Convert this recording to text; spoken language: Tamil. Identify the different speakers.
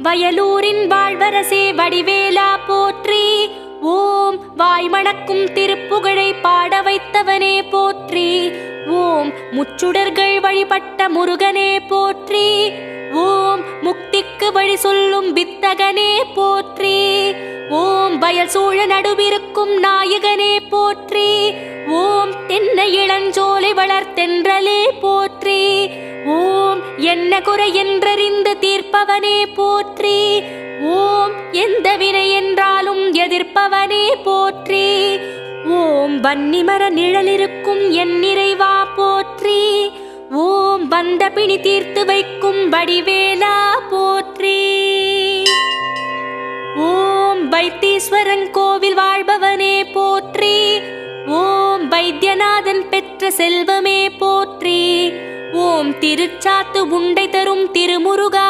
Speaker 1: வயலூரின் வாழ்வரசே வடிவேலா போற்றி. ஓம் வாய்மணக்கும் திருப்புகழை பாட வைத்தவனே போற்றி. ஓம் முச்சுடர்கள் வழிபட்ட முருகனே போற்றி. ஓம் முக்திக்கு வழி சொல்லும் வித்தகனே போற்றி. ஓம் வயல் சூழ நடுவிருக்கும் நாயகனே போற்றி. ஓம் தென்னை இளஞ்சோலை வளர்த்தென்றலே போற்றி. ஓம் என்ன குறை என்றறிந்து தீர்ப்பவனே போற்றி. ஓம் எந்த வினை என்றாலும் எதிர்ப்பவனே போற்றி. ஓம் வன்னிமர நிழலிருக்கும் என் நிறைவா போற்றி. ஓம் வந்த பிணி தீர்த்து வைக்கும் வடிவேலா போற்றி. ஓம் வைத்தீஸ்வரன் கோவில் வாழ்பவனே போற்றி. ஓம் வைத்தியநாதன் பெற்ற செல்வமே போற்றி. ஓம் திருச்சாத்து உண்டை தரும் திருமுருகா